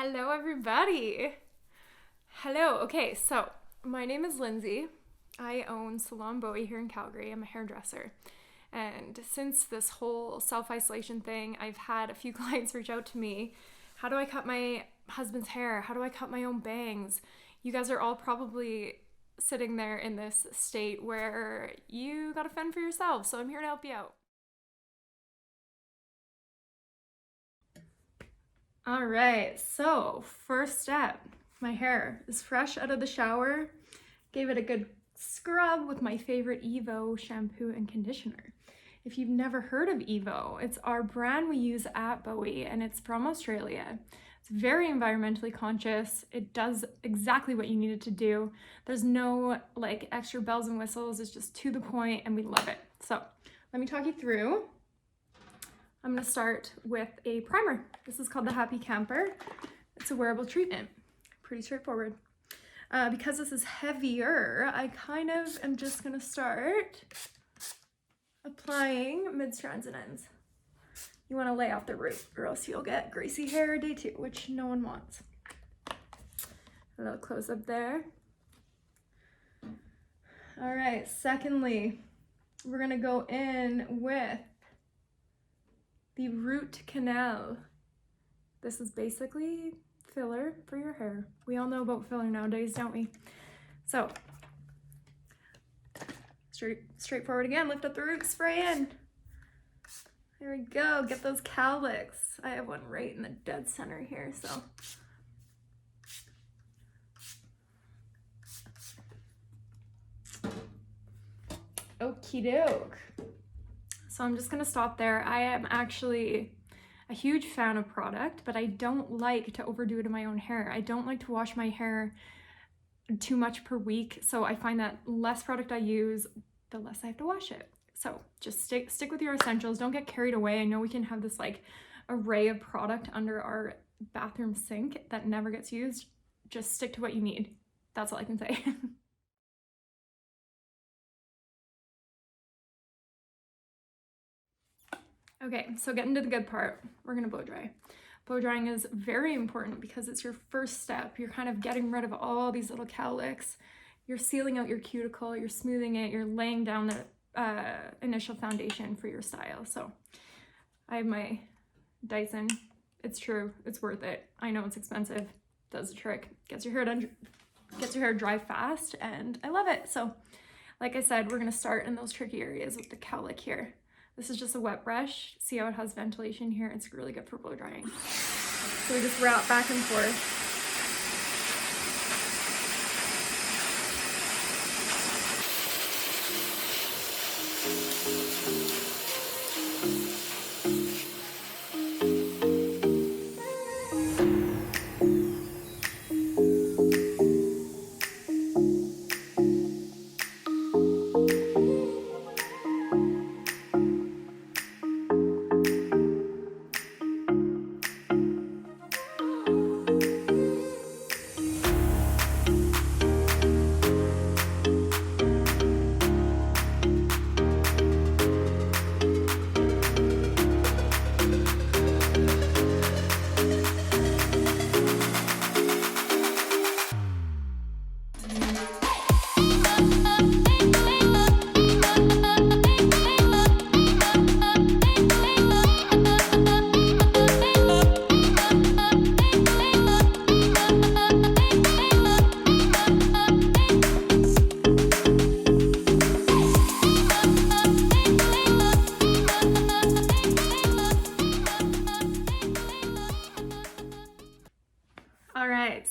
Hello, everybody. Hello. Okay, so my name is Lindsay. I own Salon Bowie here in Calgary. I'm a hairdresser. And since this whole self-isolation thing, I've had a few clients reach out to me. How do I cut my husband's hair? How do I cut my own bangs? You guys are all probably sitting there in this state where you gotta fend for yourselves, so I'm here to help you out. All right, so first step, my hair is fresh out of the shower. Gave it a good scrub with my favorite Evo shampoo and conditioner. If you've never heard of Evo, it's our brand we use at Bowie and it's from Australia. It's very environmentally conscious. It does exactly what you need it to do. There's no like extra bells and whistles. It's just to the point and we love it. So let me talk you through. I'm gonna start with a primer. This is called the Happy Camper. It's a wearable treatment. Pretty straightforward. Because this is heavier, I kind of am just gonna start applying mid-strands and ends. You wanna lay off the root or else you'll get greasy hair day two, which no one wants. A little close up there. All right, secondly, we're gonna go in with the root canal. This is basically filler for your hair. We all know about filler nowadays, don't we? So, straightforward again, lift up the root, spray in. There we go, get those cowlicks. I have one right in the dead center here, so. Okie doke. So I'm just gonna stop there. I am actually a huge fan of product, but I don't like to overdo it in my own hair. I don't like to wash my hair too much per week. So I find that less product I use, the less I have to wash it. So just stick with your essentials. Don't get carried away. I know we can have this like array of product under our bathroom sink that never gets used. Just stick to what you need. That's all I can say. Okay, so getting to the good part, we're gonna blow dry. Blow drying is very important because it's your first step. You're kind of getting rid of all these little cowlicks. You're sealing out your cuticle, you're smoothing it, you're laying down the initial foundation for your style. So I have my Dyson. It's true, it's worth it. I know it's expensive, does the trick. Gets your hair dry fast, and I love it. So like I said, we're gonna start in those tricky areas with the cowlick here. This is just a wet brush. See how it has ventilation here? It's really good for blow drying. So we just wrap back and forth.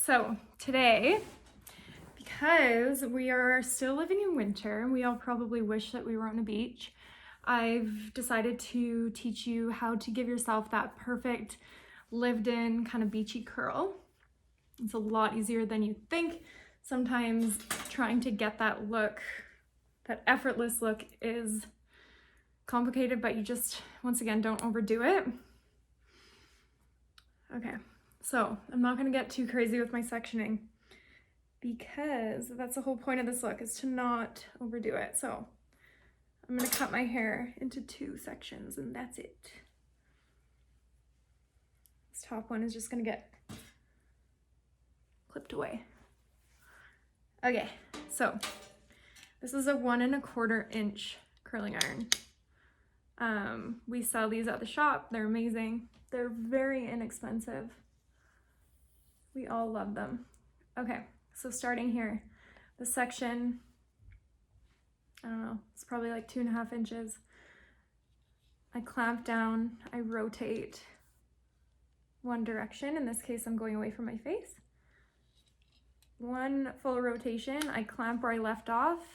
So today, because we are still living in winter, we all probably wish that we were on a beach, I've decided to teach you how to give yourself that perfect lived-in kind of beachy curl. It's a lot easier than you think. Sometimes trying to get that look, that effortless look, is complicated, but you just, once again, don't overdo it. Okay. So I'm not gonna get too crazy with my sectioning because that's the whole point of this look, is to not overdo it. So I'm gonna cut my hair into two sections and that's it. This top one is just gonna get clipped away. Okay, so this is a 1¼ inch curling iron. We sell these at the shop. They're amazing. They're very inexpensive. We all love them. Okay, so starting here, the section, I don't know, it's probably like 2½ inches. I clamp down, I rotate one direction. In this case, I'm going away from my face. One full rotation, I clamp where I left off,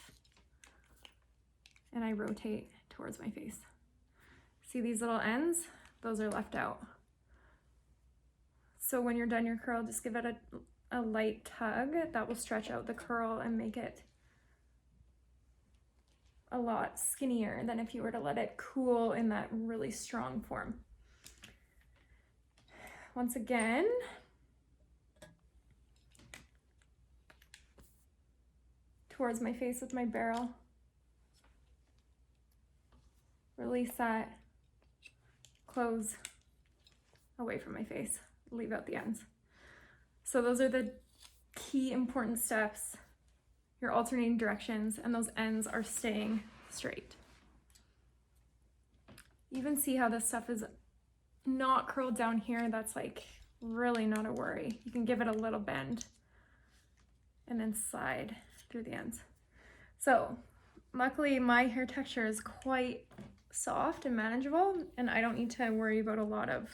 and I rotate towards my face. See these little ends? Those are left out. So when you're done your curl, just give it a light tug. That will stretch out the curl and make it a lot skinnier than if you were to let it cool in that really strong form. Once again, towards my face with my barrel. Release that, close, away from my face, leave out the ends. So those are the key important steps. You're alternating directions and those ends are staying straight. You even see how this stuff is not curled down here. That's like really not a worry. You can give it a little bend and then slide through the ends. So luckily my hair texture is quite soft and manageable, and I don't need to worry about a lot of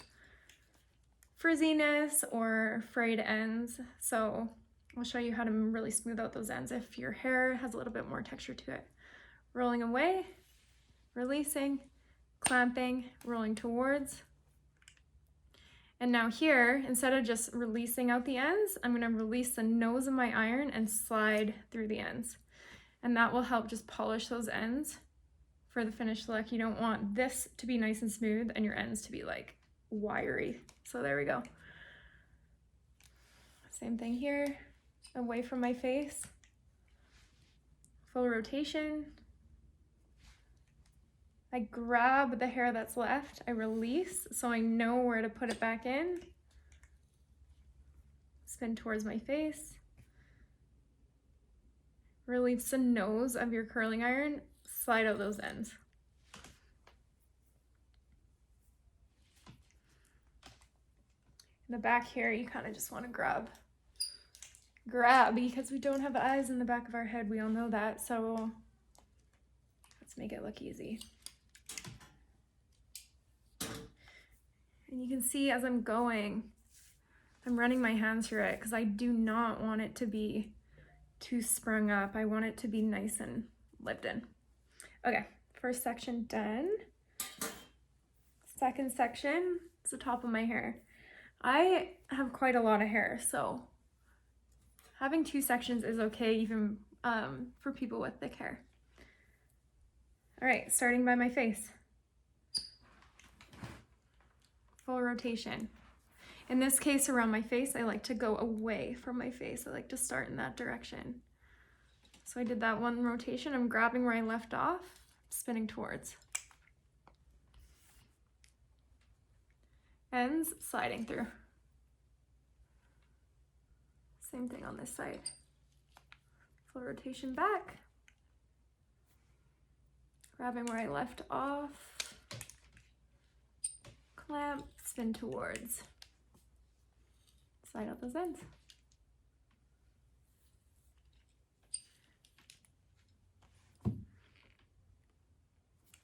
frizziness or frayed ends. So I'll show you how to really smooth out those ends if your hair has a little bit more texture to it. Rolling away, releasing, clamping, rolling towards. And now here, instead of just releasing out the ends, I'm going to release the nose of my iron and slide through the ends. And that will help just polish those ends for the finished look. You don't want this to be nice and smooth and your ends to be like wiry. So there we go. Same thing here, away from my face. Full rotation. I grab the hair that's left, I release so I know where to put it back in. Spin towards my face. Release the nose of your curling iron, slide out those ends. In the back here, you kind of just want to grab because we don't have eyes in the back of our head. We all know that, so let's make it look easy. And you can see as I'm going, I'm running my hands through it because I do not want it to be too sprung up. I want it to be nice and lived in. Okay, first section done. Second section is the top of my hair. I have quite a lot of hair, so having 2 sections is okay even for people with thick hair. All right, starting by my face. Full rotation. In this case, around my face, I like to go away from my face. I like to start in that direction. So I did that one rotation. I'm grabbing where I left off, spinning towards. Ends, sliding through. Same thing on this side. Full rotation back. Grabbing where I left off. Clamp, spin towards. Slide out those ends.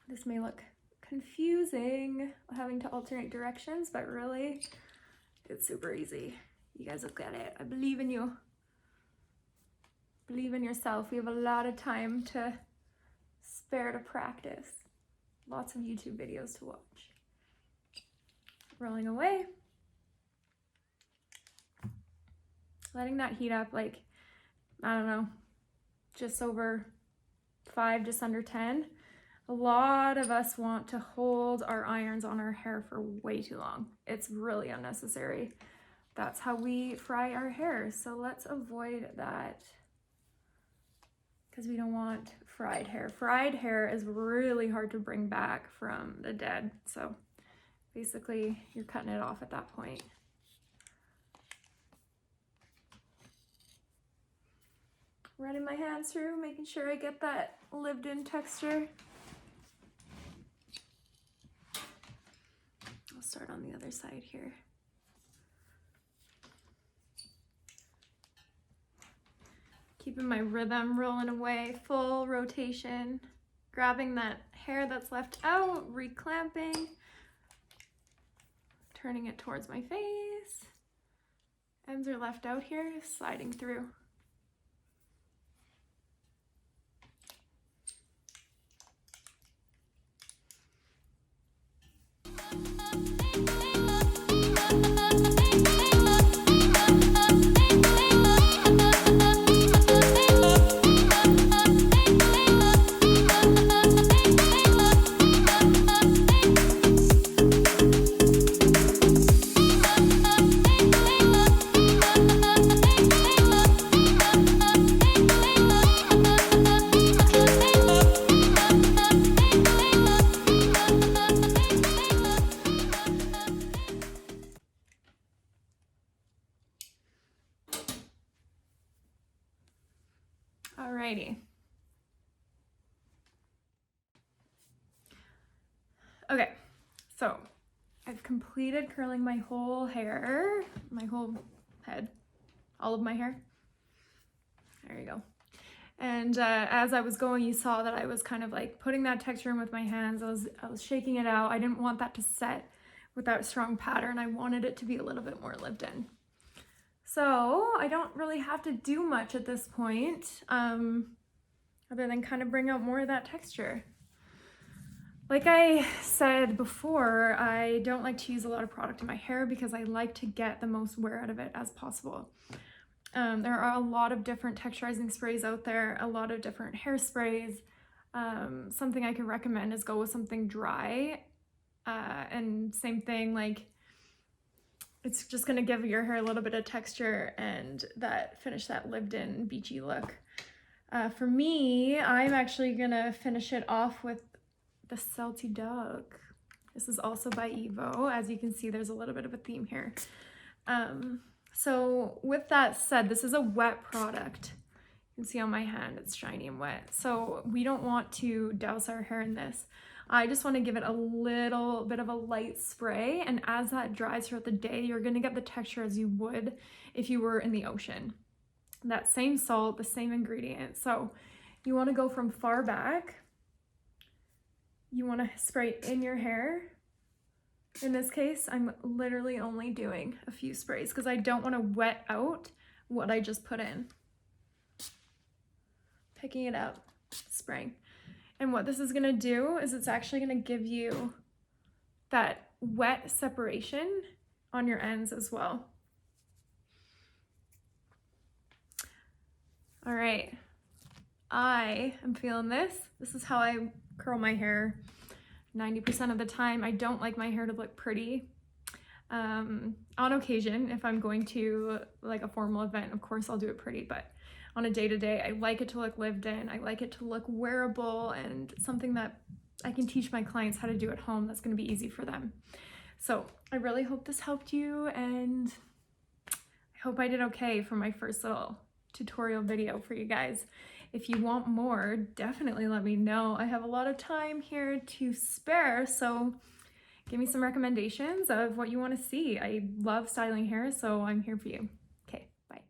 This may look confusing, having to alternate directions, but really, it's super easy. You guys will get it. I believe in you. Believe in yourself. We have a lot of time to spare to practice. Lots of YouTube videos to watch. Rolling away. Letting that heat up like, I don't know, just over 5, just under 10. A lot of us want to hold our irons on our hair for way too long. It's really unnecessary. That's how we fry our hair. So let's avoid that because we don't want fried hair. Fried hair is really hard to bring back from the dead. So basically you're cutting it off at that point. running my hands through, making sure I get that lived-in texture. I'll start on the other side here. Keeping my rhythm, rolling away, full rotation, grabbing that hair that's left out, reclamping, turning it towards my face. Ends are left out here, sliding through. Alrighty. Okay, so I've completed curling my whole hair, my whole head, all of my hair. There you go. And as I was going, you saw that I was kind of like putting that texture in with my hands. I was shaking it out. I didn't want that to set with that strong pattern. I wanted it to be a little bit more lived in. So I don't really have to do much at this point, other than kind of bring out more of that texture. Like I said before, I don't like to use a lot of product in my hair because I like to get the most wear out of it as possible. There are a lot of different texturizing sprays out there, a lot of different hairsprays. Something I can recommend is go with something dry, and same thing, like it's just gonna give your hair a little bit of texture and finish that lived-in beachy look. For me, I'm actually gonna finish it off with the Salty Dog. This is also by Evo. As you can see, there's a little bit of a theme here. So with that said, this is a wet product. You can see on my hand, it's shiny and wet. So we don't want to douse our hair in this. I just want to give it a little bit of a light spray, and as that dries throughout the day, you're going to get the texture as you would if you were in the ocean. That same salt, the same ingredients. So you want to go from far back. You want to spray in your hair. In this case, I'm literally only doing a few sprays because I don't want to wet out what I just put in. Picking it up, spraying. And what this is gonna do is it's actually gonna give you that wet separation on your ends as well. All right, I am feeling this. This is how I curl my hair 90% of the time. I don't like my hair to look pretty. On occasion, if I'm going to like a formal event, of course I'll do it pretty, but on a day-to-day, I like it to look lived in. I like it to look wearable and something that I can teach my clients how to do at home that's gonna be easy for them. So I really hope this helped you, and I hope I did okay for my first little tutorial video for you guys. If you want more, definitely let me know. I have a lot of time here to spare, so give me some recommendations of what you want to see. I love styling hair, so I'm here for you. Okay, bye.